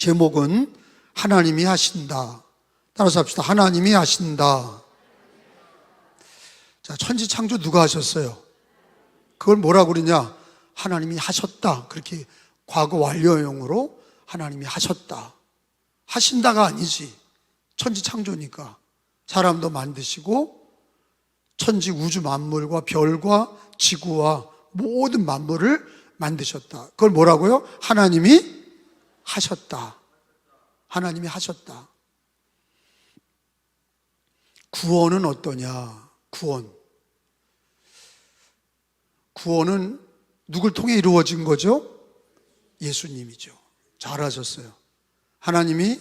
제목은 하나님이 하신다. 따라서 합시다. 하나님이 하신다. 자, 천지창조 누가 하셨어요? 그걸 뭐라고 그러냐? 하나님이 하셨다. 그렇게 과거 완료형으로 하나님이 하셨다. 하신다가 아니지. 천지창조니까 사람도 만드시고 천지 우주 만물과 별과 지구와 모든 만물을 만드셨다. 그걸 뭐라고요? 하나님이 하셨다. 하나님이 하셨다. 구원은 어떠냐? 구원은 누굴 통해 이루어진 거죠? 예수님이죠. 잘하셨어요. 하나님이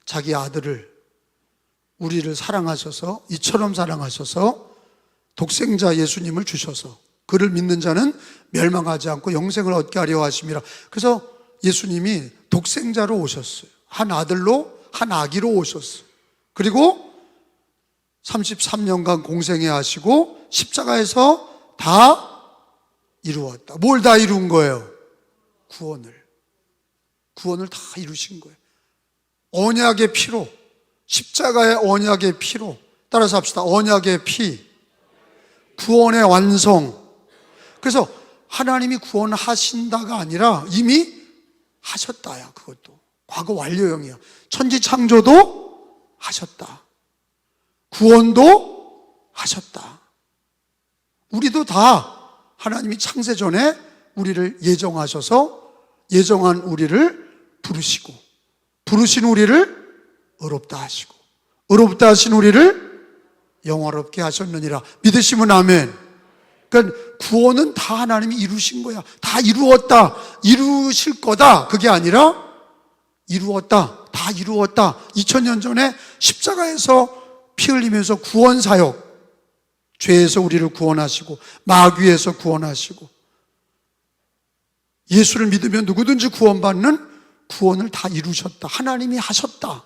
자기 아들을, 우리를 사랑하셔서, 이처럼 사랑하셔서 독생자 예수님을 주셔서 그를 믿는 자는 멸망하지 않고 영생을 얻게 하려 하심이라. 그래서 예수님이 독생자로 오셨어요. 한 아들로, 한 아기로 오셨어요. 그리고 33년간 공생애 하시고 십자가에서 다 이루었다. 뭘 다 이룬 거예요? 구원을 다 이루신 거예요. 언약의 피로, 십자가의 언약의 피로. 따라서 합시다. 언약의 피, 구원의 완성. 그래서 하나님이 구원하신다가 아니라 이미 하셨다야. 그것도 과거 완료형이야. 천지창조도 하셨다. 구원도 하셨다. 우리도 다 하나님이 창세 전에 우리를 예정하셔서 예정한 우리를 부르시고, 부르신 우리를 의롭다 하시고, 의롭다 하신 우리를 영화롭게 하셨느니라. 믿으시면 아멘. 그러니까 구원은 다 하나님이 이루신 거야. 다 이루었다, 이루실 거다, 그게 아니라 이루었다, 다 이루었다. 2000년 전에 십자가에서 피 흘리면서 구원 사역, 죄에서 우리를 구원하시고 마귀에서 구원하시고, 예수를 믿으면 누구든지 구원받는 구원을 다 이루셨다. 하나님이 하셨다.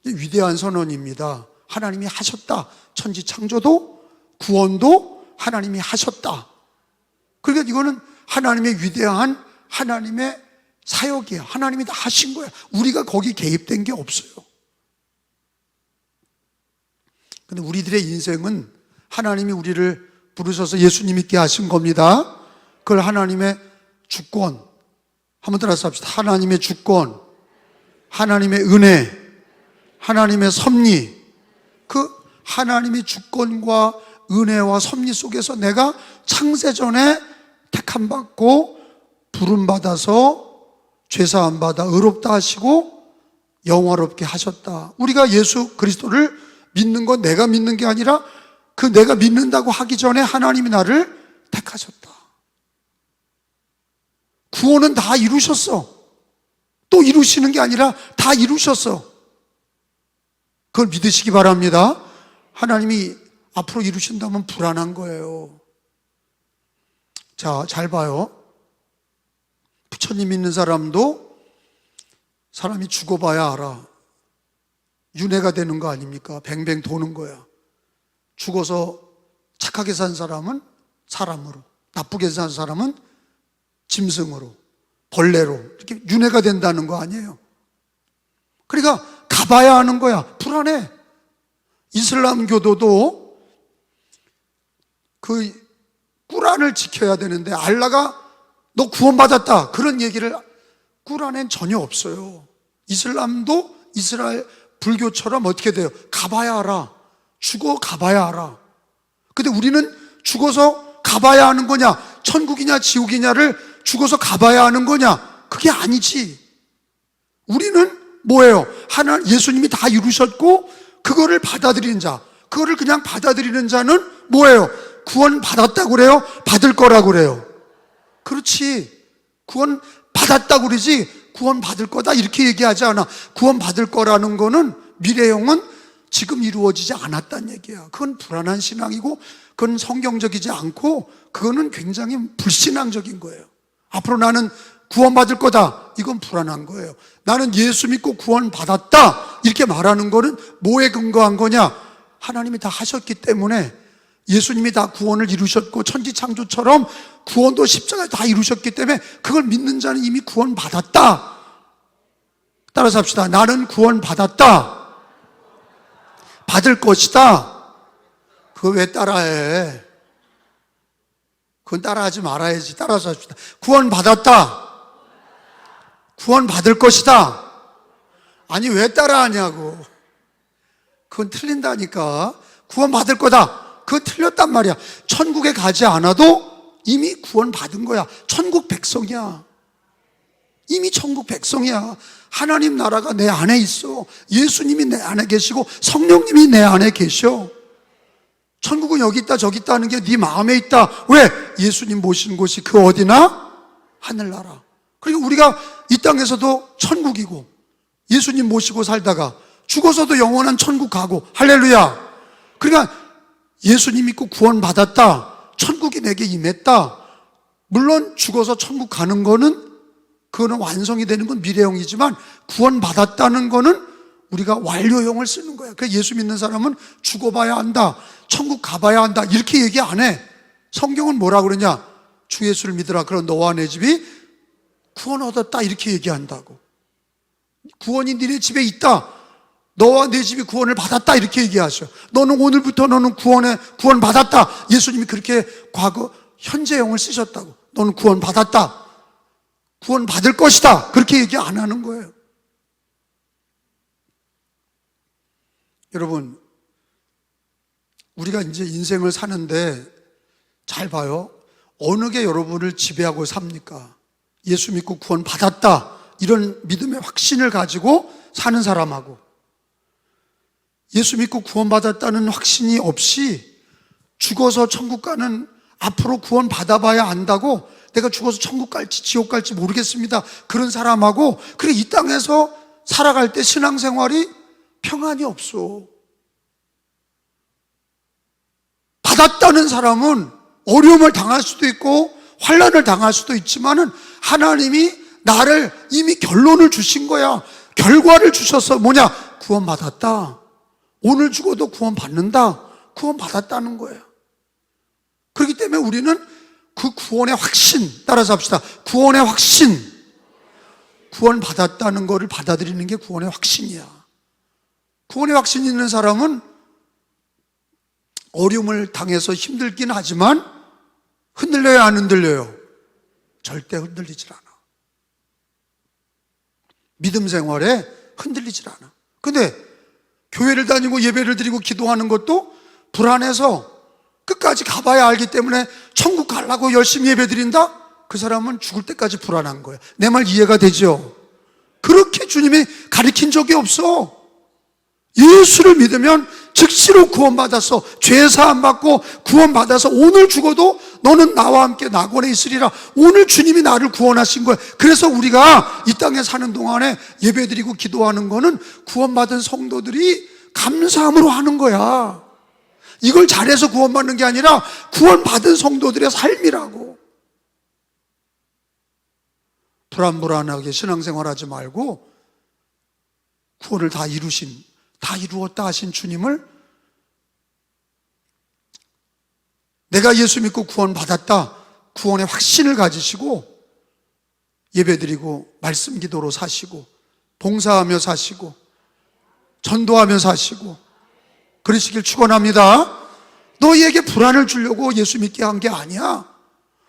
위대한 선언입니다. 하나님이 하셨다. 천지창조도 구원도 하나님이 하셨다. 그러니까 이거는 하나님의 위대한 하나님의 사역이야. 하나님이 다 하신 거야. 우리가 거기 개입된 게 없어요. 근데 우리들의 인생은 하나님이 우리를 부르셔서 예수님 있게 하신 겁니다. 그걸 하나님의 주권, 한번 따라서 합시다. 하나님의 주권, 하나님의 은혜, 하나님의 섭리. 그 하나님의 주권과 은혜와 섭리 속에서 내가 창세전에 택함받고 부름받아서 죄사함 받아 의롭다 하시고 영화롭게 하셨다. 우리가 예수 그리스도를 믿는 건 내가 믿는 게 아니라 그 내가 믿는다고 하기 전에 하나님이 나를 택하셨다. 구원은 다 이루셨어. 또 이루시는 게 아니라 다 이루셨어. 그걸 믿으시기 바랍니다. 하나님이 앞으로 이루신다면 불안한 거예요. 자, 잘 봐요. 부처님 믿는 사람도 사람이 죽어봐야 알아. 윤회가 되는 거 아닙니까? 뱅뱅 도는 거야. 죽어서 착하게 산 사람은 사람으로, 나쁘게 산 사람은 짐승으로, 벌레로 이렇게 윤회가 된다는 거 아니에요. 그러니까 가봐야 하는 거야. 불안해. 이슬람교도도 그 꾸란을 지켜야 되는데 알라가 너 구원받았다 그런 얘기를 꾸란엔 전혀 없어요. 이슬람도 이스라엘 불교처럼 어떻게 돼요? 가봐야 알아. 죽어 가봐야 알아. 근데 우리는 죽어서 가봐야 하는 거냐, 천국이냐 지옥이냐를 죽어서 가봐야 하는 거냐? 그게 아니지. 우리는 뭐예요? 예수님이 다 이루셨고 그거를 받아들이는 자, 그거를 그냥 받아들이는 자는 뭐예요? 구원 받았다고 그래요? 받을 거라고 그래요? 그렇지. 구원 받았다고 그러지 구원 받을 거다 이렇게 얘기하지 않아. 구원 받을 거라는 거는 미래형은 지금 이루어지지 않았다는 얘기야. 그건 불안한 신앙이고 그건 성경적이지 않고 그거는 굉장히 불신앙적인 거예요. 앞으로 나는 구원받을 거다, 이건 불안한 거예요. 나는 예수 믿고 구원받았다 이렇게 말하는 거는 뭐에 근거한 거냐? 하나님이 다 하셨기 때문에, 예수님이 다 구원을 이루셨고 천지창조처럼 구원도 십자가에 다 이루셨기 때문에 그걸 믿는 자는 이미 구원받았다. 따라서 합시다. 나는 구원받았다. 받을 것이다. 그거 왜 따라해? 그건 따라하지 말아야지. 따라서 합시다. 구원받았다. 구원받을 것이다. 아니 왜 따라하냐고. 그건 틀린다니까. 구원받을 거다. 그건 틀렸단 말이야. 천국에 가지 않아도 이미 구원받은 거야. 천국 백성이야. 이미 천국 백성이야. 하나님 나라가 내 안에 있어. 예수님이 내 안에 계시고 성령님이 내 안에 계셔. 천국은 여기 있다 저기 있다 하는 게 네 마음에 있다. 왜? 예수님 모시는 곳이 그 어디나? 하늘나라. 그리고 우리가 이 땅에서도 천국이고 예수님 모시고 살다가 죽어서도 영원한 천국 가고 할렐루야. 그러니까 예수님 믿고 구원받았다. 천국이 내게 임했다. 물론 죽어서 천국 가는 거는 그거는 완성이 되는 건 미래형이지만 구원받았다는 거는 우리가 완료형을 쓰는 거야. 그래서 예수 믿는 사람은 죽어봐야 한다. 천국 가봐야 한다. 이렇게 얘기 안 해. 성경은 뭐라 그러냐? 주 예수를 믿으라. 그럼 너와 내 집이 구원 얻었다. 이렇게 얘기한다고. 구원이 니네 집에 있다. 너와 내 집이 구원을 받았다. 이렇게 얘기하셔. 너는 오늘부터 너는 구원 받았다. 예수님이 그렇게 과거 현재형을 쓰셨다고. 너는 구원 받았다. 구원 받을 것이다. 그렇게 얘기 안 하는 거예요. 여러분, 우리가 이제 인생을 사는데 잘 봐요. 어느 게 여러분을 지배하고 삽니까? 예수 믿고 구원 받았다. 이런 믿음의 확신을 가지고 사는 사람하고 예수 믿고 구원 받았다는 확신이 없이 죽어서 천국 가는, 앞으로 구원 받아봐야 안다고 내가 죽어서 천국 갈지 지옥 갈지 모르겠습니다. 그런 사람하고, 그래 이 땅에서 살아갈 때 신앙생활이 평안이 없어. 받았다는 사람은 어려움을 당할 수도 있고 환난을 당할 수도 있지만은 하나님이 나를 이미 결론을 주신 거야. 결과를 주셔서 뭐냐? 구원받았다. 오늘 죽어도 구원받는다. 구원받았다는 거예요. 그렇기 때문에 우리는 그 구원의 확신, 따라서 합시다. 구원의 확신. 구원받았다는 거를 받아들이는 게 구원의 확신이야. 구원의 확신이 있는 사람은 어려움을 당해서 힘들긴 하지만 흔들려요, 안 흔들려요? 절대 흔들리질 않아. 믿음 생활에 흔들리질 않아. 근데 교회를 다니고 예배를 드리고 기도하는 것도 불안해서 끝까지 가봐야 알기 때문에 천국 가려고 열심히 예배 드린다? 그 사람은 죽을 때까지 불안한 거야. 내 말 이해가 되죠? 그렇게 주님이 가르친 적이 없어. 예수를 믿으면 즉시로 구원받았어. 죄 사함 받고 구원받아서 오늘 죽어도 너는 나와 함께 낙원에 있으리라. 오늘 주님이 나를 구원하신 거야. 그래서 우리가 이 땅에 사는 동안에 예배드리고 기도하는 거는 구원받은 성도들이 감사함으로 하는 거야. 이걸 잘해서 구원받는 게 아니라 구원받은 성도들의 삶이라고. 불안불안하게 신앙생활하지 말고 구원을 다 이루었다 하신 주님을, 내가 예수 믿고 구원받았다, 구원의 확신을 가지시고 예배드리고 말씀 기도로 사시고 봉사하며 사시고 전도하며 사시고 그러시길 축원합니다. 너희에게 불안을 주려고 예수 믿게 한 게 아니야.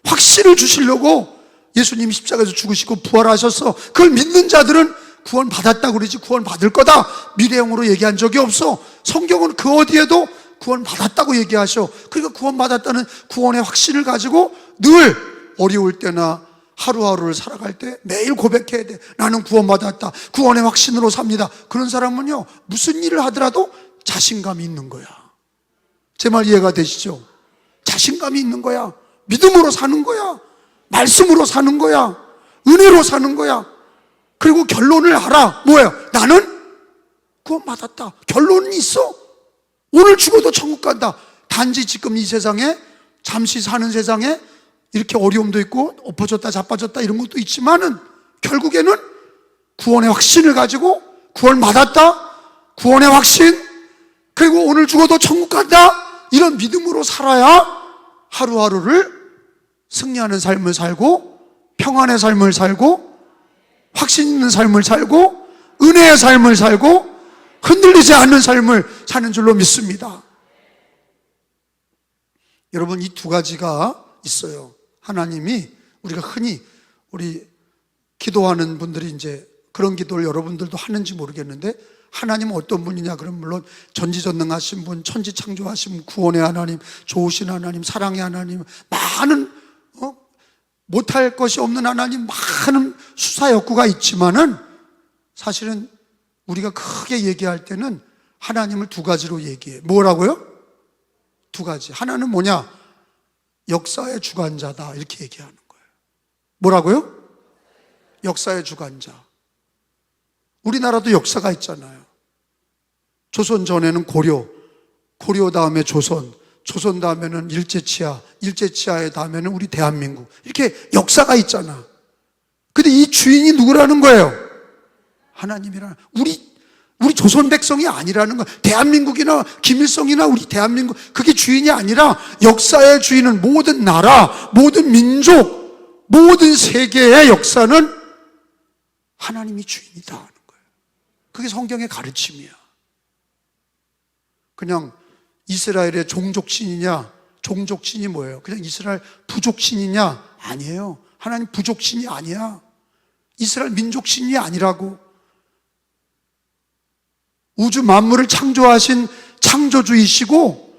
확신을 주시려고 예수님이 십자가에서 죽으시고 부활하셔서 그걸 믿는 자들은 구원 받았다고 그러지 구원 받을 거다 미래형으로 얘기한 적이 없어. 성경은 그 어디에도 구원 받았다고 얘기하셔. 그러니까 구원 받았다는 구원의 확신을 가지고 늘 어려울 때나 하루하루를 살아갈 때 매일 고백해야 돼. 나는 구원 받았다. 구원의 확신으로 삽니다. 그런 사람은요, 무슨 일을 하더라도 자신감이 있는 거야. 제 말 이해가 되시죠? 자신감이 있는 거야. 믿음으로 사는 거야. 말씀으로 사는 거야. 은혜로 사는 거야. 그리고 결론을 알아. 뭐예요? 나는 구원받았다. 결론은 있어. 오늘 죽어도 천국 간다. 단지 지금 이 세상에, 잠시 사는 세상에 이렇게 어려움도 있고 엎어졌다 자빠졌다 이런 것도 있지만은 결국에는 구원의 확신을 가지고 구원받았다, 구원의 확신, 그리고 오늘 죽어도 천국 간다, 이런 믿음으로 살아야 하루하루를 승리하는 삶을 살고 평안의 삶을 살고 확신 있는 삶을 살고 은혜의 삶을 살고 흔들리지 않는 삶을 사는 줄로 믿습니다. 여러분, 이 두 가지가 있어요. 하나님이 우리가 흔히 우리 기도하는 분들이 이제 그런 기도를 여러분들도 하는지 모르겠는데, 하나님은 어떤 분이냐 그러면 물론 전지전능하신 분, 천지창조하신 분, 구원의 하나님, 좋으신 하나님, 사랑의 하나님, 많은 못할 것이 없는 하나님, 많은 수사욕구가 있지만은 사실은 우리가 크게 얘기할 때는 하나님을 두 가지로 얘기해. 뭐라고요? 두 가지. 하나는 뭐냐? 역사의 주관자다, 이렇게 얘기하는 거예요. 뭐라고요? 역사의 주관자. 우리나라도 역사가 있잖아요. 조선 전에는 고려, 고려 다음에 조선, 조선 다음에는 일제치하, 일제치하의 다음에는 우리 대한민국, 이렇게 역사가 있잖아. 근데 이 주인이 누구라는 거예요? 하나님이라는, 우리 조선 백성이 아니라는 거야. 대한민국이나 김일성이나 우리 대한민국, 그게 주인이 아니라 역사의 주인은 모든 나라, 모든 민족, 모든 세계의 역사는 하나님이 주인이다 하는 거예요. 그게 성경의 가르침이야. 그냥 이스라엘의 종족신이냐, 종족신이 뭐예요? 그냥 이스라엘 부족신이냐? 아니에요. 하나님 부족신이 아니야. 이스라엘 민족신이 아니라고. 우주 만물을 창조하신 창조주이시고,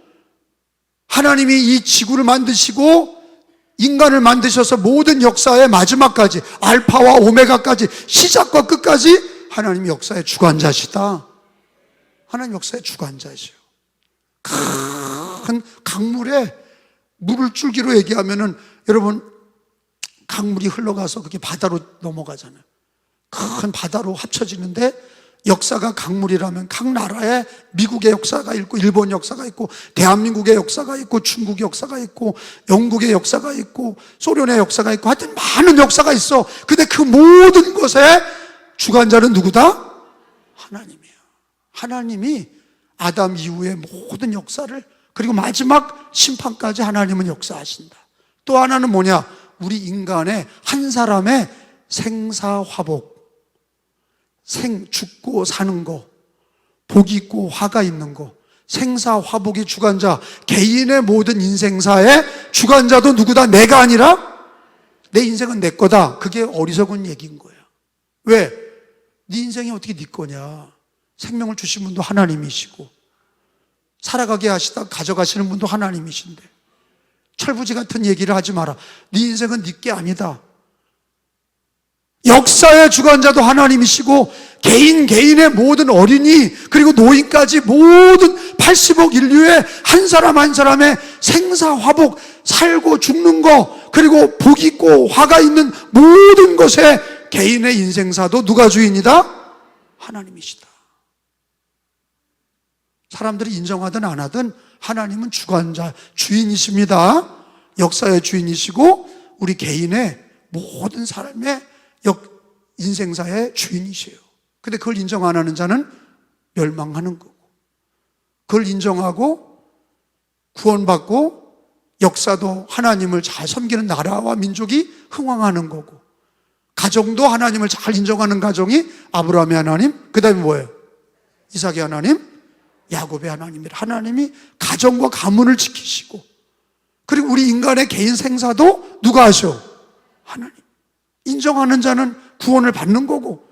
하나님이 이 지구를 만드시고 인간을 만드셔서 모든 역사의 마지막까지, 알파와 오메가까지, 시작과 끝까지 하나님이 역사의 주관자시다. 하나님 역사의 주관자이세요. 큰 강물에 물을 줄기로 얘기하면은, 여러분, 강물이 흘러가서 그게 바다로 넘어가잖아요. 큰 바다로 합쳐지는데, 역사가 강물이라면 각 나라에 미국의 역사가 있고, 일본 역사가 있고, 대한민국의 역사가 있고, 중국의 역사가 있고, 영국의 역사가 있고, 소련의 역사가 있고, 하여튼 많은 역사가 있어. 근데 그 모든 것의 주관자는 누구다? 하나님이에요. 하나님이 아담 이후의 모든 역사를, 그리고 마지막 심판까지 하나님은 역사하신다. 또 하나는 뭐냐? 우리 인간의 한 사람의 생사화복, 죽고 사는 거, 복 있고 화가 있는 거, 생사화복의 주관자, 개인의 모든 인생사의 주관자도 누구다? 내가 아니라 내 인생은 내 거다. 그게 어리석은 얘기인 거야. 왜? 네 인생이 어떻게 네 거냐? 생명을 주신 분도 하나님이시고, 살아가게 하시다 가져가시는 분도 하나님이신데, 철부지 같은 얘기를 하지 마라. 네 인생은 네 게 아니다. 역사의 주관자도 하나님이시고, 개인의 모든 어린이, 그리고 노인까지 모든 80억 인류의 한 사람 한 사람의 생사화복, 살고 죽는 거, 그리고 복 있고 화가 있는 모든 것의 개인의 인생사도 누가 주인이다? 하나님이시다. 사람들이 인정하든 안 하든 하나님은 주관자, 주인이십니다. 역사의 주인이시고 우리 개인의 모든 삶의 인생사의 주인이세요. 근데 그걸 인정 안 하는 자는 멸망하는 거고, 그걸 인정하고 구원받고 역사도 하나님을 잘 섬기는 나라와 민족이 흥왕하는 거고, 가정도 하나님을 잘 인정하는 가정이 아브라함의 하나님, 그 다음에 뭐예요? 이삭의 하나님, 야곱의 하나님이라. 하나님이 가정과 가문을 지키시고, 그리고 우리 인간의 개인 생사도 누가 하셔? 하나님. 인정하는 자는 구원을 받는 거고,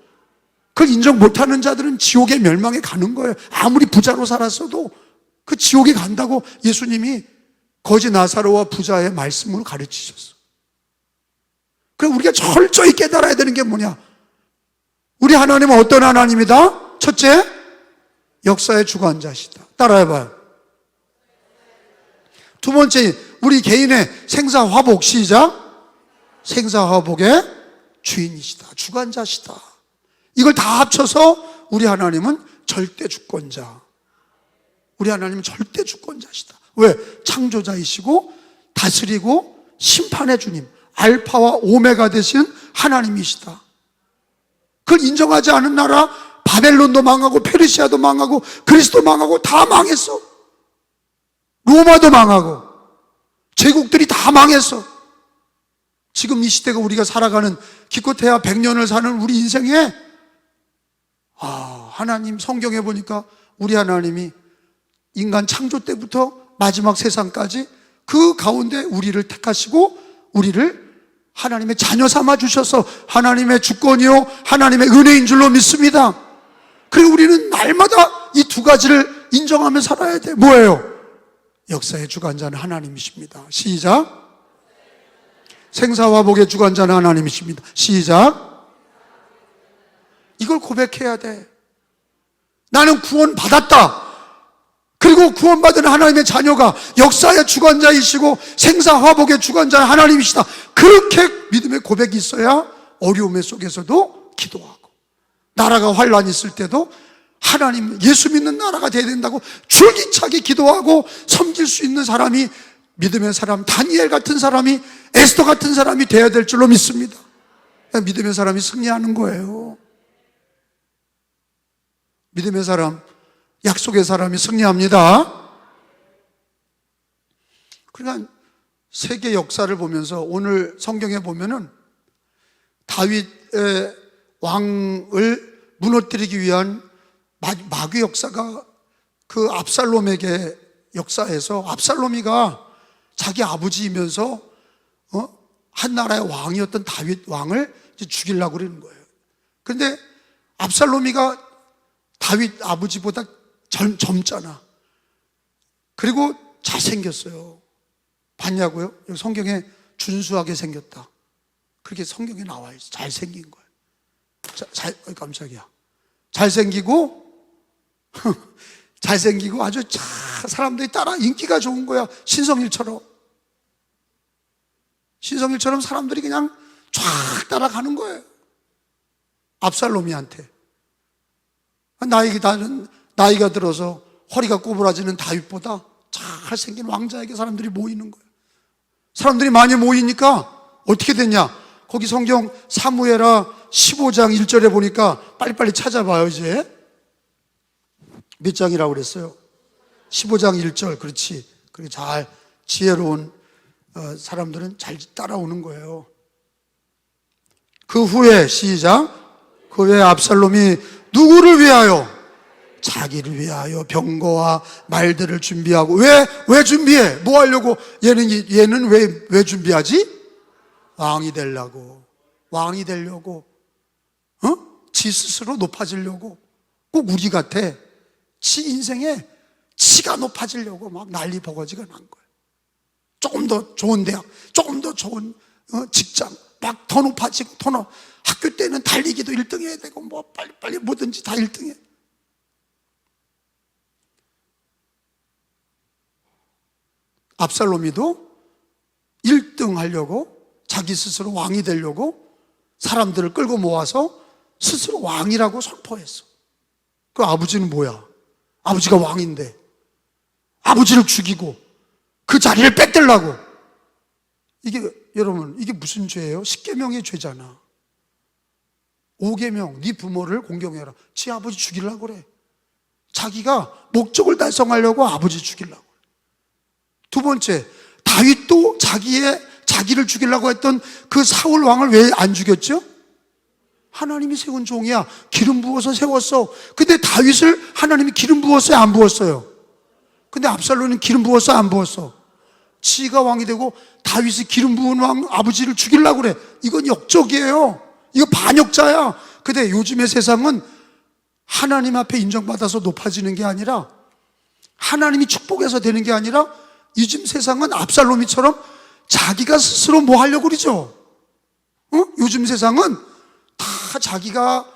그걸 인정 못하는 자들은 지옥의 멸망에 가는 거예요. 아무리 부자로 살았어도 그 지옥에 간다고 예수님이 거지 나사로와 부자의 말씀으로 가르치셨어. 그럼 우리가 철저히 깨달아야 되는 게 뭐냐? 우리 하나님은 어떤 하나님이다? 첫째, 역사의 주관자시다. 따라해봐요. 두 번째, 우리 개인의 생사화복, 시작. 생사화복의 주인이시다. 주관자시다. 이걸 다 합쳐서 우리 하나님은 절대 주권자. 우리 하나님은 절대 주권자시다. 왜? 창조자이시고 다스리고 심판의 주님, 알파와 오메가 되신 하나님이시다. 그걸 인정하지 않은 나라, 바벨론도 망하고 페르시아도 망하고 그리스도 망하고 다 망했어. 로마도 망하고 제국들이 다 망했어. 지금 이 시대가 우리가 살아가는 기껏해야 100년을 사는 우리 인생에 하나님 성경에 보니까 우리 하나님이 인간 창조 때부터 마지막 세상까지 그 가운데 우리를 택하시고 우리를 하나님의 자녀 삼아 주셔서 하나님의 주권이요 하나님의 은혜인 줄로 믿습니다. 그리고 우리는 날마다 이 두 가지를 인정하며 살아야 돼. 뭐예요? 역사의 주관자는 하나님이십니다. 시작. 생사화복의 주관자는 하나님이십니다. 시작. 이걸 고백해야 돼. 나는 구원 받았다. 그리고 구원받은 하나님의 자녀가 역사의 주관자이시고 생사화복의 주관자 하나님이시다. 그렇게 믿음의 고백이 있어야 어려움 속에서도 기도하고, 나라가 환란이 있을 때도 하나님, 예수 믿는 나라가 돼야 된다고 줄기차게 기도하고 섬길 수 있는 사람이, 믿음의 사람, 다니엘 같은 사람이, 에스더 같은 사람이 돼야 될 줄로 믿습니다. 믿음의 사람이 승리하는 거예요. 믿음의 사람, 약속의 사람이 승리합니다. 그러니까 세계 역사를 보면서 오늘 성경에 보면은 다윗의 왕을 무너뜨리기 위한 마귀 역사가 그 압살롬에게 역사에서, 압살롬이가 자기 아버지이면서 한 나라의 왕이었던 다윗 왕을 죽이려고 그러는 거예요. 그런데 압살롬이가 다윗 아버지보다 젊잖아. 그리고 잘생겼어요. 봤냐고요? 여기 성경에 준수하게 생겼다. 그렇게 성경에 나와 있어. 잘생긴 거예요. 깜짝이야. 잘생기고 잘생기고 아주 사람들이 따라 인기가 좋은 거야. 신성일처럼 사람들이 그냥 쫙 따라가는 거예요. 압살롬이한테. 나이가 들어서 허리가 꼬부라지는 다윗보다 잘생긴 왕자에게 사람들이 모이는 거예요. 사람들이 많이 모이니까 어떻게 됐냐? 거기 성경 사무엘하 15장 1절에 보니까, 빨리빨리 찾아봐요. 이제 몇 장이라고 그랬어요? 15장 1절. 그렇지. 그리고 잘 지혜로운 사람들은 잘 따라오는 거예요. 그 후에, 시작. 그 후에 압살롬이 누구를 위하여? 자기를 위하여 병거와 말들을 준비하고. 왜 준비해? 뭐 하려고? 얘는 왜 준비하지? 왕이 되려고. 지 스스로 높아지려고. 꼭 우리 같아. 지 인생에 지가 높아지려고 막 난리 버거지가 난 거예요. 조금 더 좋은 대학, 조금 더 좋은 직장, 막 더 높아지고, 학교 때는 달리기도 1등 해야 되고, 뭐 빨리 뭐든지 다 1등해. 압살롬이도 1등 하려고, 자기 스스로 왕이 되려고 사람들을 끌고 모아서 스스로 왕이라고 선포했어. 그 아버지는 뭐야? 아버지가 왕인데 아버지를 죽이고 그 자리를 뺏들라고. 이게, 여러분, 이게 무슨 죄예요? 10계명의 죄잖아. 5계명, 네 부모를 공경해라. 지 아버지 죽이려고 그래. 자기가 목적을 달성하려고 아버지 죽이려고 그래. 두 번째, 다윗도 자기를 죽이려고 했던 그 사울 왕을 왜 안 죽였죠? 하나님이 세운 종이야. 기름 부어서 세웠어. 근데 다윗을 하나님이 기름 부었어요, 안 부었어요? 근데 압살롬은 기름 부었어, 안 부었어? 지가 왕이 되고 다윗이 기름 부은 왕 아버지를 죽이려고 그래. 이건 역적이에요. 이거 반역자야. 근데 요즘의 세상은 하나님 앞에 인정받아서 높아지는 게 아니라, 하나님이 축복해서 되는 게 아니라, 요즘 세상은 압살롬이처럼 자기가 스스로 뭐 하려고 그러죠? 요즘 세상은 다 자기가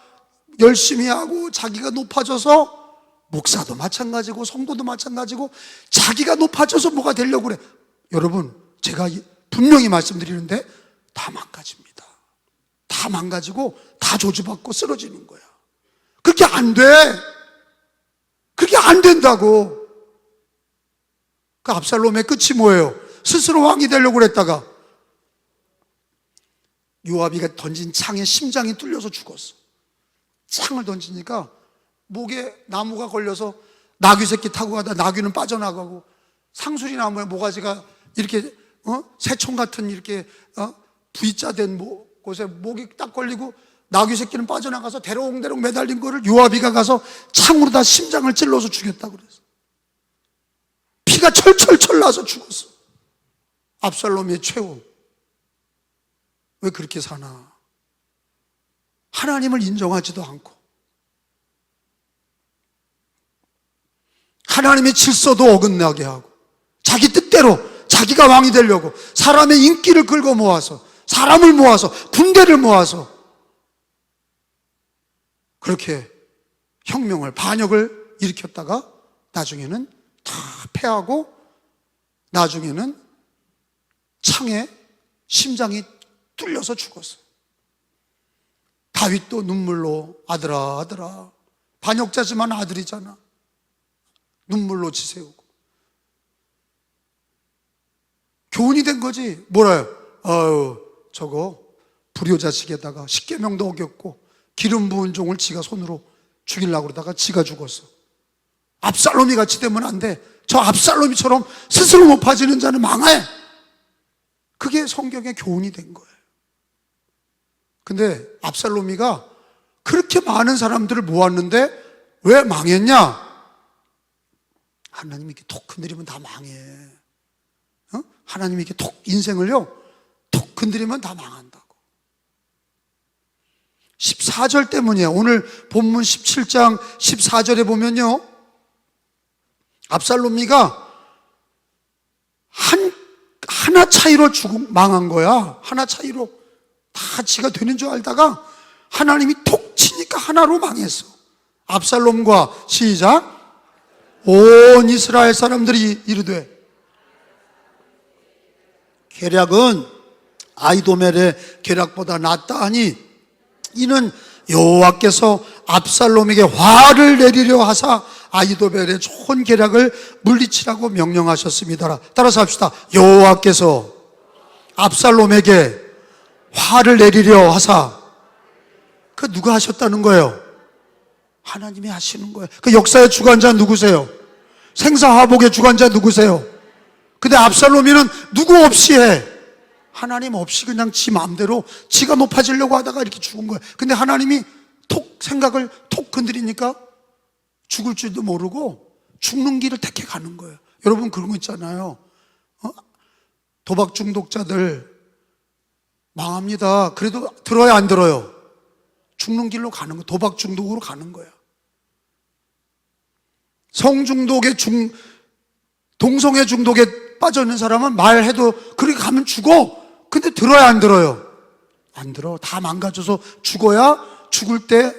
열심히 하고 자기가 높아져서, 목사도 마찬가지고 성도도 마찬가지고, 자기가 높아져서 뭐가 되려고 그래. 여러분, 제가 분명히 말씀드리는데 다 망가집니다. 다 망가지고 다 저주받고 쓰러지는 거야. 그렇게 안 돼. 그렇게 안 된다고. 그 압살롬의 끝이 뭐예요? 스스로 왕이 되려고 그랬다가 요압이가 던진 창에 심장이 뚫려서 죽었어. 창을 던지니까 목에 나무가 걸려서 나귀 새끼 타고 가다 나귀는 빠져나가고, 상수리 나무에 모가지가 이렇게 새총 같은 이렇게 V자 된 곳에 목이 딱 걸리고 나귀 새끼는 빠져나가서 대롱대롱 매달린 거를 요압이가 가서 창으로 다 심장을 찔러서 죽였다고 그랬어. 피가 철철철 나서 죽었어. 압살롬의 최후. 왜 그렇게 사나? 하나님을 인정하지도 않고, 하나님의 질서도 어긋나게 하고, 자기 뜻대로 자기가 왕이 되려고 사람의 인기를 긁어 모아서, 사람을 모아서, 군대를 모아서 그렇게 혁명을, 반역을 일으켰다가 나중에는 다 패하고, 나중에는 창에 심장이 뚫려서 죽었어. 다윗도 눈물로 아들아 아들아, 반역자지만 아들이잖아, 눈물로 지새우고. 교훈이 된 거지. 뭐라요? 저거 불효자식에다가 십계명도 어겼고 기름 부은 종을 지가 손으로 죽이려고 그러다가 지가 죽었어. 압살롬이 같이 되면 안 돼. 저 압살롬이처럼 스스로 높아지는 자는 망해. 그게 성경의 교훈이 된 거예요. 근데 압살롬이가 그렇게 많은 사람들을 모았는데 왜 망했냐? 하나님이 이렇게 톡 건드리면 다 망해. 하나님이 이렇게 톡, 인생을요 톡 건드리면 다 망한다고. 14절 때문이에요. 오늘 본문 17장 14절에 보면요, 압살롬이가 하나 차이로 망한 거야. 하나 차이로 다 지가 되는 줄 알다가 하나님이 톡 치니까 하나로 망했어. 압살롬과 시작. 온 이스라엘 사람들이 이르되 계략은 아히도멜의 계략보다 낫다 하니 이는 여호와께서 압살롬에게 화를 내리려 하사 아히도멜의 좋은 계략을 물리치라고 명령하셨습니다. 따라서 합시다. 여호와께서 압살롬에게 화를 내리려 하사. 그 누가 하셨다는 거예요? 하나님이 하시는 거예요. 그 역사의 주관자 누구세요? 생사화복의 주관자 누구세요? 근데 압살롬이는 누구 없이 해. 하나님 없이 그냥 지 마음대로 지가 높아지려고 하다가 이렇게 죽은 거예요. 근데 하나님이 톡 생각을 톡 건드리니까 죽을 줄도 모르고 죽는 길을 택해 가는 거예요. 여러분 그런 거 있잖아요. 도박 중독자들 망합니다. 그래도 들어야 안 들어요? 죽는 길로 가는 거예요. 도박 중독으로 가는 거예요. 성중독에 동성애 중독에 빠져 있는 사람은 말해도 그렇게 가면 죽어. 근데 들어야 안 들어요? 안 들어. 다 망가져서 죽어야 죽을 때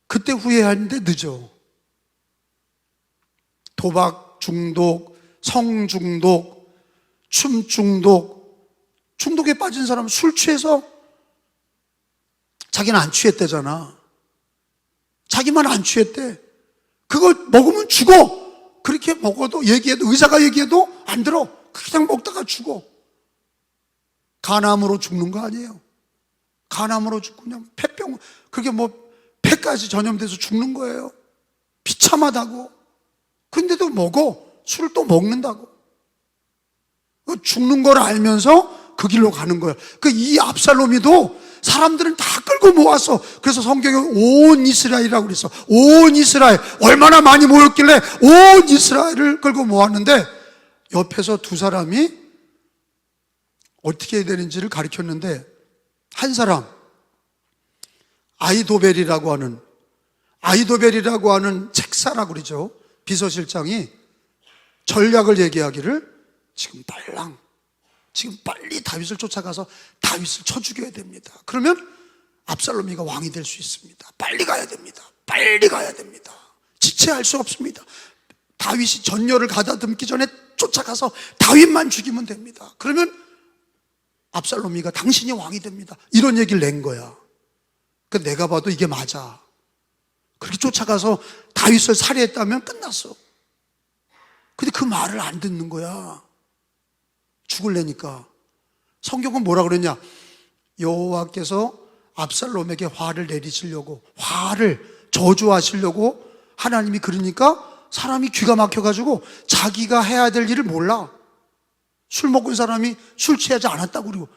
그때 후회하는데 늦어. 도박 중독, 성 중독, 춤 중독, 중독에 빠진 사람은 술 취해서 자기는 안 취했대잖아. 자기만 안 취했대. 그거 먹으면 죽어. 그렇게 먹어도 얘기해도, 의사가 얘기해도 안 들어. 그냥 먹다가 죽어. 간암으로 죽는 거 아니에요. 간암으로 죽고 그냥 폐병, 그게 뭐 폐까지 전염돼서 죽는 거예요. 비참하다고. 근데도 먹어. 술을 또 먹는다고. 죽는 걸 알면서 그 길로 가는 거예요. 이 압살롬이도 사람들은 다 끌고 모았어. 그래서 성경에 온 이스라엘이라고 그랬어. 온 이스라엘. 얼마나 많이 모였길래 온 이스라엘을 끌고 모았는데 옆에서 두 사람이 어떻게 해야 되는지를 가르쳤는데, 한 사람 아히도벨이라고 하는 책사라고 그러죠. 비서실장이 전략을 얘기하기를 지금 빨리 다윗을 쫓아가서 다윗을 쳐 죽여야 됩니다. 그러면 압살롬이가 왕이 될 수 있습니다. 빨리 가야 됩니다. 지체할 수 없습니다. 다윗이 전열을 가다듬기 전에 쫓아가서 다윗만 죽이면 됩니다. 그러면 압살롬이가 당신이 왕이 됩니다. 이런 얘기를 낸 거야. 내가 봐도 이게 맞아. 그렇게 쫓아가서 다윗을 살해했다면 끝났어. 근데 그 말을 안 듣는 거야. 죽을래니까. 성경은 뭐라 그랬냐? 여호와께서 압살롬에게 화를 내리시려고, 화를 저주하시려고 하나님이 그러니까 사람이 귀가 막혀가지고 자기가 해야 될 일을 몰라. 술 먹은 사람이 술 취하지 않았다고 그러고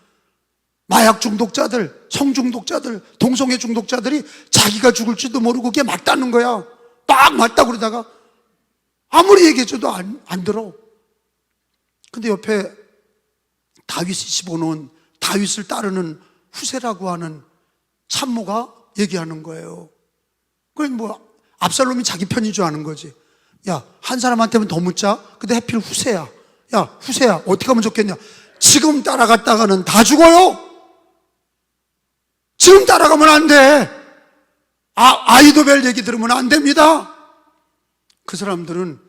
마약 중독자들, 성 중독자들, 동성애 중독자들이 자기가 죽을지도 모르고 그게 맞다는 거야. 막 맞다 그러다가 아무리 얘기해줘도 안 들어. 근데 옆에 다윗이 집어넣은 다윗을 따르는 후세라고 하는 참모가 얘기하는 거예요. 그건 뭐 압살롬이 자기 편인 줄 아는 거지. 야, 한 사람한테는 더 묻자. 근데 하필 후세야. 야, 후세야, 어떻게 하면 좋겠냐? 지금 따라갔다가는 다 죽어요. 지금 따라가면 안 돼. 아이도벨 얘기 들으면 안 됩니다. 그 사람들은,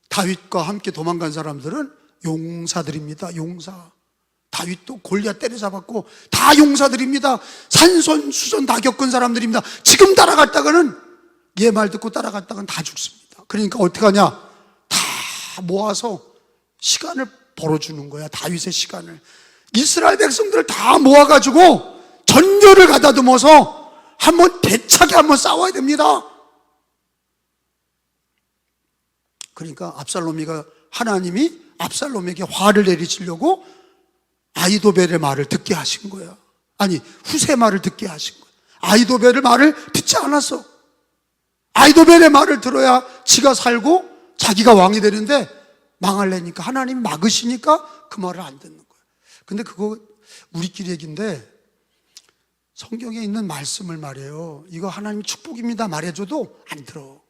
다윗과 함께 도망간 사람들은 용사들입니다. 용사. 다윗도 골리앗 때려잡았고 다 용사들입니다. 산선수전 다 겪은 사람들입니다. 지금 따라갔다가는, 얘 말 듣고 따라갔다가는 다 죽습니다. 그러니까 어떻게 하냐? 다 모아서 시간을 벌어주는 거야. 다윗의 시간을. 이스라엘 백성들을 다 모아가지고 전열을 가다듬어서 한번 대차게 한번 싸워야 됩니다. 그러니까 하나님이 압살롬에게 화를 내리시려고 아이도벨의 말을 듣게 하신 거야. 아니, 후세 말을 듣게 하신 거야. 아이도벨의 말을 듣지 않았어. 아이도벨의 말을 들어야 지가 살고 자기가 왕이 되는데 망할래니까, 하나님이 막으시니까 그 말을 안 듣는 거야. 근데 그거 우리끼리 얘기인데, 성경에 있는 말씀을 말해요. 이거 하나님 축복입니다 말해줘도 안 들어.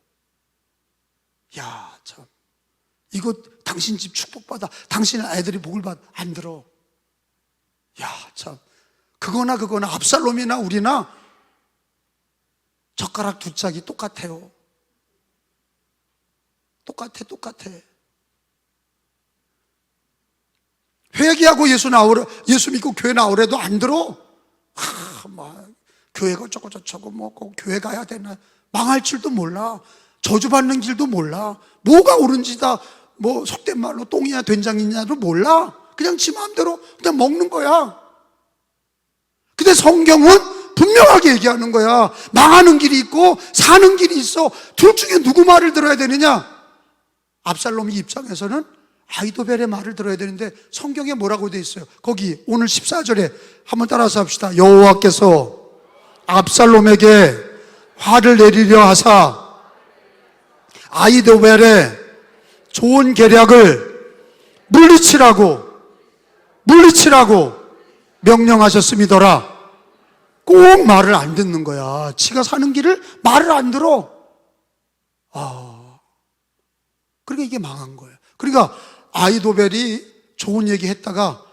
야, 참, 이거 당신 집 축복받아, 당신 애들이 복을 받아, 안 들어. 야, 참, 그거나 압살롬이나 우리나 젓가락 두 짝이 똑같아요. 똑같아. 회개하고 예수 믿고 교회 나오래도 안 들어. 막 교회가 어쩌고 저쩌고 뭐 꼭 교회 가야 되나, 망할 줄도 몰라. 저주받는 길도 몰라. 뭐가 옳은지 다 뭐 속된 말로 똥이냐 된장이냐도 몰라. 그냥 지 마음대로 그냥 먹는 거야. 근데 성경은 분명하게 얘기하는 거야. 망하는 길이 있고 사는 길이 있어. 둘 중에 누구 말을 들어야 되느냐? 압살롬 입장에서는 아이도벨의 말을 들어야 되는데, 성경에 뭐라고 되어 있어요? 거기 오늘 14절에 한번 따라서 합시다. 여호와께서 압살롬에게 화를 내리려 하사 아이도벨의 좋은 계략을 물리치라고 명령하셨음이더라. 꼭 말을 안 듣는 거야. 지가 사는 길을 말을 안 들어. 그러니까 이게 망한 거예요. 그러니까 아이도벨이 좋은 얘기 했다가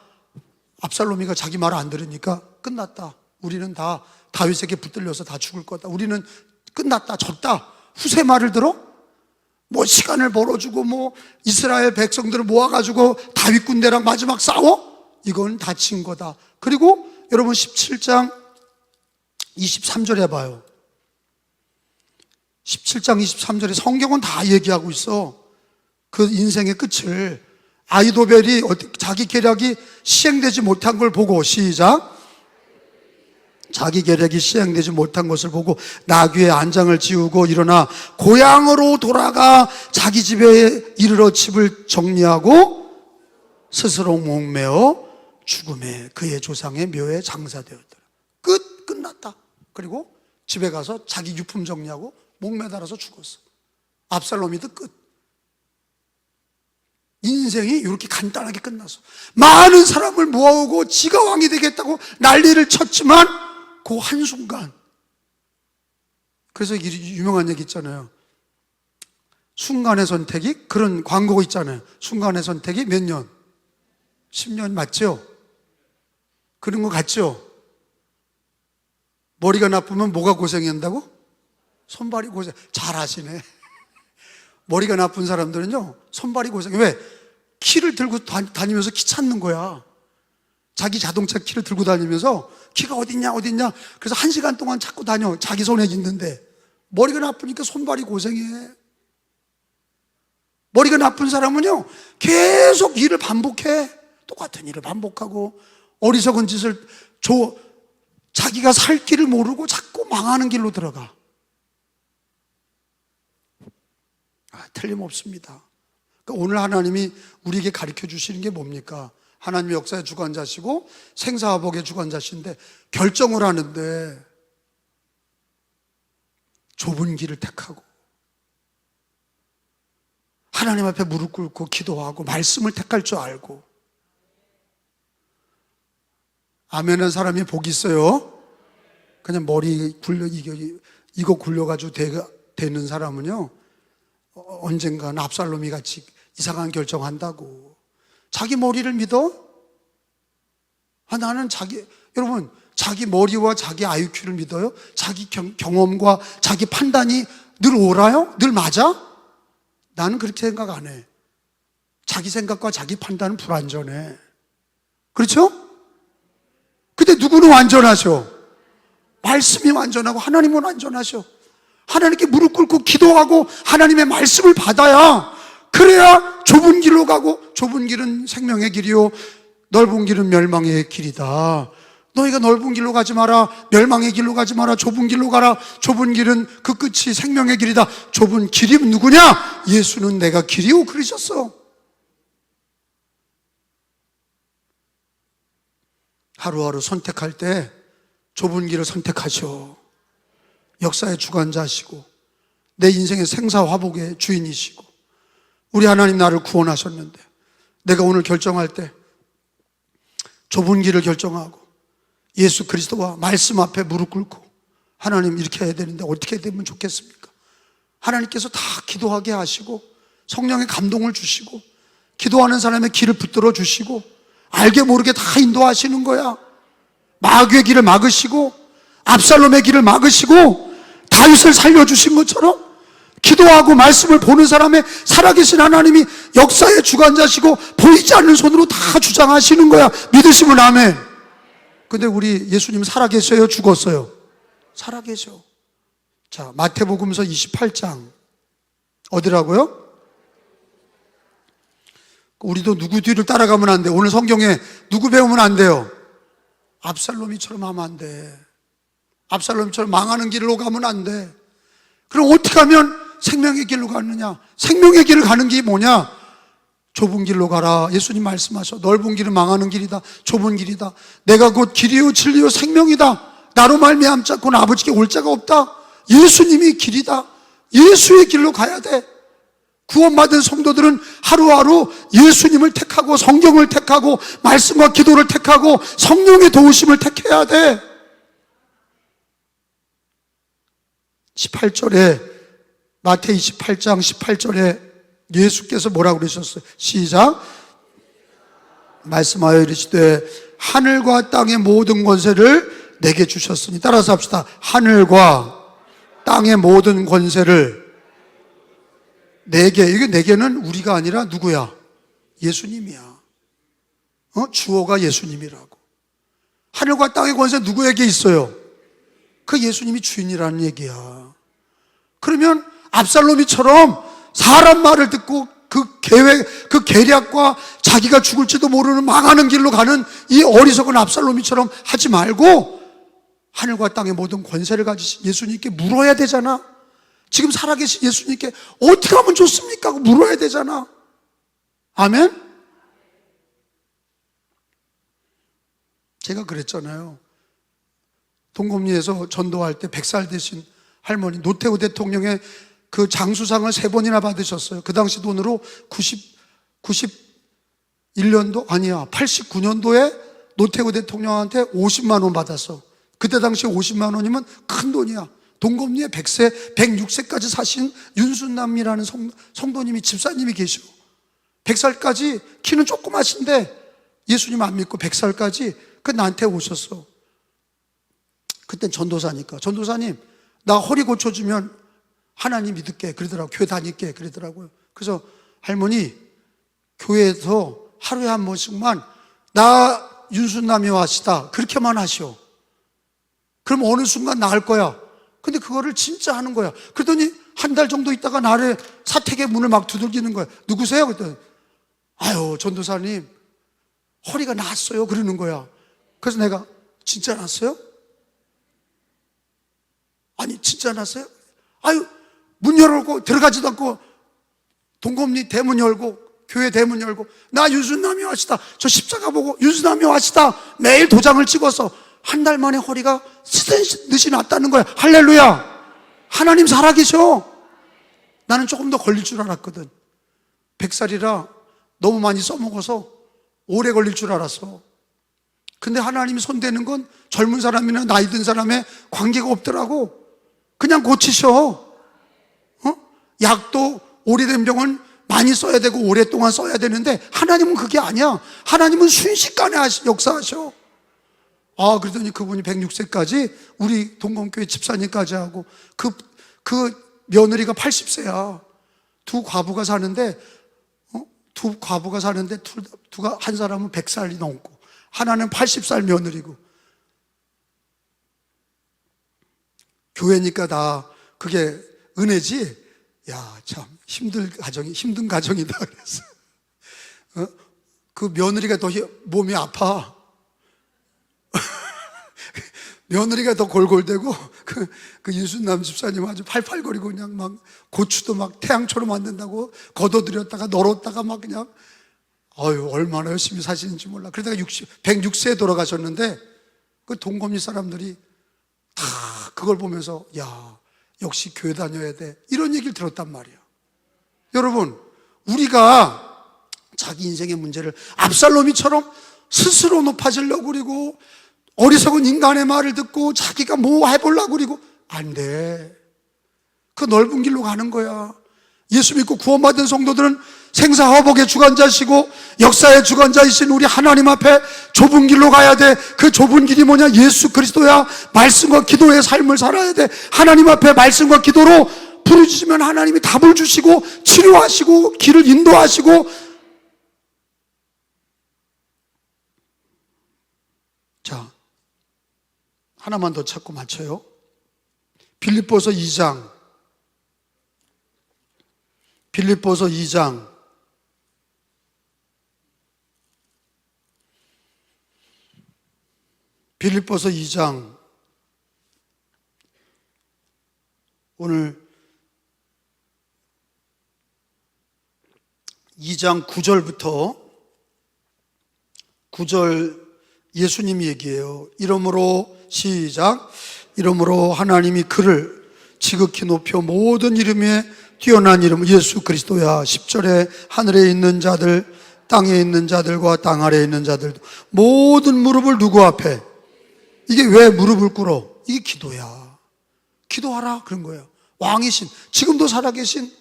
압살롬이가 자기 말을 안 들으니까 끝났다. 우리는 다 다윗에게 붙들려서 다 죽을 거다. 우리는 끝났다. 졌다. 후세 말을 들어? 뭐 시간을 벌어주고 뭐 이스라엘 백성들을 모아가지고 다윗 군대랑 마지막 싸워? 이건 다친 거다. 그리고 여러분 17장 23절에 봐요. 17장 23절에 성경은 다 얘기하고 있어. 그 인생의 끝을. 아이도벨이 자기 계략이 시행되지 못한 걸 보고, 시작. 자기 계략이 시행되지 못한 것을 보고 나귀의 안장을 지우고 일어나 고향으로 돌아가 자기 집에 이르러 집을 정리하고 스스로 목매어 죽음에 그의 조상의 묘에 장사되었더라. 끝났다. 그리고 집에 가서 자기 유품 정리하고 목매달아서 죽었어. 압살롬이도 끝. 인생이 이렇게 간단하게 끝났어. 많은 사람을 모아오고 지가 왕이 되겠다고 난리를 쳤지만 그 한순간. 그래서 유명한 얘기 있잖아요. 순간의 선택이, 그런 광고가 있잖아요. 순간의 선택이 몇 년? 10년 맞죠? 그런 거 같죠? 머리가 나쁘면 뭐가 고생한다고? 손발이 고생. 잘 아시네. 머리가 나쁜 사람들은요, 손발이 고생해. 왜? 키를 들고 다니면서 키 찾는 거야. 자기 자동차 키를 들고 다니면서 키가 어딨냐. 그래서 1시간 동안 찾고 다녀. 자기 손에 있는데. 머리가 나쁘니까 손발이 고생해. 머리가 나쁜 사람은요, 계속 일을 반복해. 똑같은 일을 반복하고 어리석은 짓을 자기가 살 길을 모르고 자꾸 망하는 길로 들어가. 틀림없습니다. 그러니까 오늘 하나님이 우리에게 가르쳐 주시는 게 뭡니까? 하나님의 역사의 주관자시고 생사화복의 주관자신데 결정을 하는데 좁은 길을 택하고 하나님 앞에 무릎 꿇고 기도하고 말씀을 택할 줄 알고 아멘한 사람이 복이 있어요. 그냥 머리 굴려 이거 굴려가지고 되는 사람은요 언젠간 압살롬이 같이 이상한 결정한다고. 자기 머리를 믿어? 나는 여러분 자기 머리와 자기 IQ를 믿어요? 자기 경험과 자기 판단이 늘 옳아요? 늘 맞아? 나는 그렇게 생각 안 해. 자기 생각과 자기 판단은 불완전해. 그렇죠? 근데 누구는 완전하셔? 말씀이 완전하고 하나님은 완전하셔. 하나님께 무릎 꿇고 기도하고 하나님의 말씀을 받아야, 그래야 좁은 길로 가고, 좁은 길은 생명의 길이요 넓은 길은 멸망의 길이다. 너희가 넓은 길로 가지 마라, 멸망의 길로 가지 마라, 좁은 길로 가라. 좁은 길은 그 끝이 생명의 길이다. 좁은 길이 누구냐? 예수는 내가 길이요 그러셨어. 하루하루 선택할 때 좁은 길을 선택하셔. 역사의 주관자시고 내 인생의 생사화복의 주인이시고 우리 하나님 나를 구원하셨는데, 내가 오늘 결정할 때 좁은 길을 결정하고 예수 그리스도와 말씀 앞에 무릎 꿇고, 하나님 이렇게 해야 되는데 어떻게 되면 좋겠습니까? 하나님께서 다 기도하게 하시고 성령의 감동을 주시고 기도하는 사람의 길을 붙들어 주시고 알게 모르게 다 인도하시는 거야. 마귀의 길을 막으시고 압살롬의 길을 막으시고 다윗을 살려주신 것처럼 기도하고 말씀을 보는 사람의 살아계신 하나님이 역사의 주관자시고 보이지 않는 손으로 다 주장하시는 거야. 믿으시면 아멘. 근데 우리 예수님 살아계셔요? 죽었어요? 살아계셔. 자, 마태복음서 28장 어디라고요? 우리도 누구 뒤를 따라가면 안 돼. 오늘 성경에 누구 배우면 안 돼요? 압살롬이처럼 하면 안 돼. 압살롬처럼 망하는 길로 가면 안 돼. 그럼 어떻게 하면 생명의 길로 가느냐? 생명의 길을 가는 게 뭐냐? 좁은 길로 가라. 예수님 말씀하셔. 넓은 길은 망하는 길이다. 좁은 길이다. 내가 곧 길이요 진리요 생명이다. 나로 말미암지 않고는 아버지께 올 자가 없다. 예수님이 길이다. 예수의 길로 가야 돼. 구원받은 성도들은 하루하루 예수님을 택하고 성경을 택하고 말씀과 기도를 택하고 성령의 도우심을 택해야 돼. 18절에 마태 28장 18절에 예수께서 뭐라고 그러셨어요? 시작. 말씀하여 이르시되 하늘과 땅의 모든 권세를 내게 주셨으니, 따라서 합시다. 하늘과 땅의 모든 권세를 내게. 이게 내게는 우리가 아니라 누구야? 예수님이야. 주어가 예수님이라고. 하늘과 땅의 권세 누구에게 있어요? 그 예수님이 주인이라는 얘기야. 그러면 압살롬이처럼 사람 말을 듣고 그 계획, 그 계략과 자기가 죽을지도 모르는 망하는 길로 가는 이 어리석은 압살롬이처럼 하지 말고 하늘과 땅의 모든 권세를 가지신 예수님께 물어야 되잖아. 지금 살아계신 예수님께 어떻게 하면 좋습니까? 하고 물어야 되잖아. 아멘? 제가 그랬잖아요. 동검리에서 전도할 때 100살 되신 할머니, 노태우 대통령의 그 장수상을 3번이나 받으셨어요. 그 당시 돈으로 91년도? 아니야, 89년도에 노태우 대통령한테 50만 원 받았어. 그때 당시 50만 원이면 큰 돈이야. 동검리에 100세, 106세까지 사신 윤순남이라는 성도님이, 집사님이 계셔. 100살까지 키는 조그마신데 예수님 안 믿고 100살까지 나한테 오셨어. 그땐 전도사니까. 전도사님, 나 허리 고쳐주면 하나님 믿을게 그러더라고요. 교회 다닐게 그러더라고요. 그래서 할머니, 교회에서 하루에 한 번씩만 나 윤순남이 왔시다 그렇게만 하시오. 그럼 어느 순간 나을 거야. 근데 그거를 진짜 하는 거야. 그러더니 한 달 정도 있다가 나를 사택의 문을 막 두들기는 거야. 누구세요? 그랬더니 아유 전도사님 허리가 나았어요 그러는 거야. 그래서 내가 진짜 났어요? 아니 진짜 났어요? 아유 문 열고 들어가지도 않고 동검리 대문 열고 교회 대문 열고 나 유순남이 왔시다, 저 십자가 보고 유순남이 왔시다, 매일 도장을 찍어서 한 달 만에 허리가 쓰듯이 났다는 거야. 할렐루야. 하나님 살아계셔. 나는 조금 더 걸릴 줄 알았거든. 100살이라 너무 많이 써먹어서 오래 걸릴 줄 알았어. 근데 하나님이 손대는 건 젊은 사람이나 나이 든 사람의 관계가 없더라고. 그냥 고치셔. 약도 오래된 병은 많이 써야 되고 오랫동안 써야 되는데 하나님은 그게 아니야. 하나님은 순식간에 역사하셔. 그러더니 그분이 106세까지 우리 동건교회 집사님까지 하고 그 며느리가 80세야. 두 과부가 사는데 한 사람은 100살이 넘고 하나는 80살 며느리고. 교회니까 다 그게 은혜지. 야, 참 힘든 가정이다 그랬어. 그 며느리가 더 몸이 아파. 며느리가 더 골골대고 그 유순남 집사님 아주 팔팔거리고 그냥 막 고추도 막 태양처럼 만든다고 걷어들였다가 널었다가 막 그냥 얼마나 열심히 사시는지 몰라. 그러다가 106세에 돌아가셨는데 그 동검리 사람들이 다 그걸 보면서 야, 역시 교회 다녀야 돼, 이런 얘기를 들었단 말이야. 여러분, 우리가 자기 인생의 문제를 압살롬이처럼 스스로 높아지려고 그리고 어리석은 인간의 말을 듣고 자기가 뭐 해보려고 그리고 안 돼. 그 넓은 길로 가는 거야. 예수 믿고 구원받은 성도들은 생사화복의 주관자시고 역사의 주관자이신 우리 하나님 앞에 좁은 길로 가야 돼. 그 좁은 길이 뭐냐? 예수 그리스도야. 말씀과 기도의 삶을 살아야 돼. 하나님 앞에 말씀과 기도로 부르짖으면 하나님이 답을 주시고 치료하시고 길을 인도하시고. 자, 하나만 더 찾고 맞춰요. 빌립보서 2장. 빌립보서 2장. 빌립보서 2장. 오늘 2장 9절부터 9절 예수님이 얘기해요. 이러므로 시작. 이러므로 하나님이 그를 지극히 높여 모든 이름에 뛰어난 이름 예수 그리스도야. 10절에 하늘에 있는 자들 땅에 있는 자들과 땅 아래에 있는 자들도 모든 무릎을 누구 앞에. 이게 왜 무릎을 꿇어? 이게 기도야. 기도하라 그런 거예요. 왕이신, 지금도 살아계신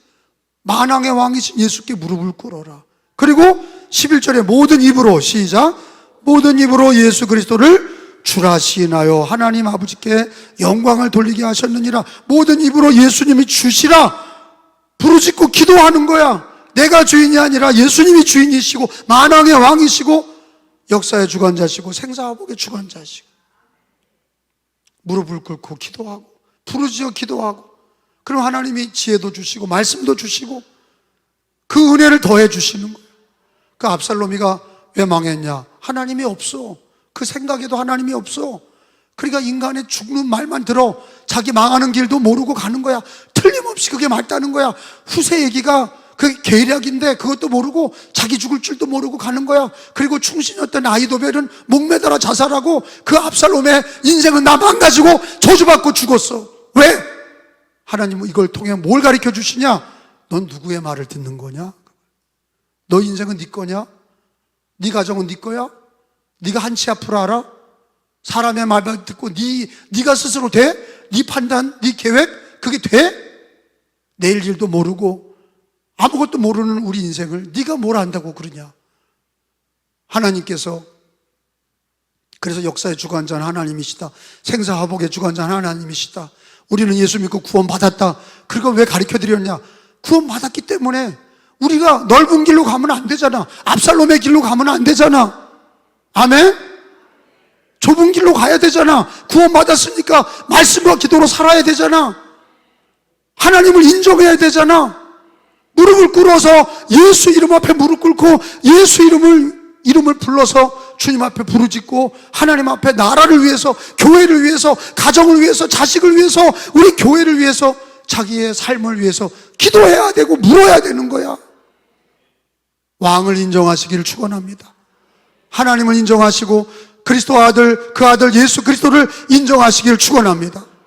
만왕의 왕이신 예수께 무릎을 꿇어라. 그리고 11절에 모든 입으로 시작. 모든 입으로 예수 그리스도를 주라 시인하여 하나님 아버지께 영광을 돌리게 하셨느니라. 모든 입으로 예수님이 주시라 부르짖고 기도하는 거야. 내가 주인이 아니라 예수님이 주인이시고 만왕의 왕이시고 역사의 주관자시고 생사화복의 주관자시고. 무릎을 꿇고 기도하고 부르짖어 기도하고, 그럼 하나님이 지혜도 주시고 말씀도 주시고 그 은혜를 더해 주시는 거예요. 그 압살롬이가 왜 망했냐? 하나님이 없어. 그 생각에도 하나님이 없어. 그러니까 인간의 죽는 말만 들어 자기 망하는 길도 모르고 가는 거야. 틀림없이 그게 맞다는 거야. 후세 얘기가 그 계략인데 그것도 모르고 자기 죽을 줄도 모르고 가는 거야. 그리고 충신이었던 아이도벨은 목매달아 자살하고 그 압살롬의 인생은 나 망가지고 저주받고 죽었어. 왜? 하나님은 이걸 통해 뭘 가르쳐 주시냐? 넌 누구의 말을 듣는 거냐? 너 인생은 네 거냐? 네 가정은 네 거야? 네가 한치 앞으로 알아? 사람의 말만 듣고 네가 스스로 돼? 네 판단, 네 계획 그게 돼? 내일 일도 모르고 아무것도 모르는 우리 인생을 네가 뭘 안다고 그러냐? 하나님께서 그래서 역사의 주관자는 하나님이시다. 생사화복의 주관자는 하나님이시다. 우리는 예수 믿고 구원받았다. 그걸 왜 가르쳐 드렸냐? 구원받았기 때문에 우리가 넓은 길로 가면 안 되잖아. 압살롬의 길로 가면 안 되잖아. 아멘? 좁은 길로 가야 되잖아. 구원받았으니까 말씀과 기도로 살아야 되잖아. 하나님을 인정해야 되잖아. 무릎을 꿇어서 예수 이름 앞에 무릎 꿇고 예수 이름을 불러서 주님 앞에 부르짖고 하나님 앞에 나라를 위해서, 교회를 위해서, 가정을 위해서, 자식을 위해서, 우리 교회를 위해서, 자기의 삶을 위해서 기도해야 되고 물어야 되는 거야. 왕을 인정하시기를 축원합니다. 하나님을 인정하시고 그리스도 아들, 그 아들 예수 그리스도를 인정하시기를 축원합니다.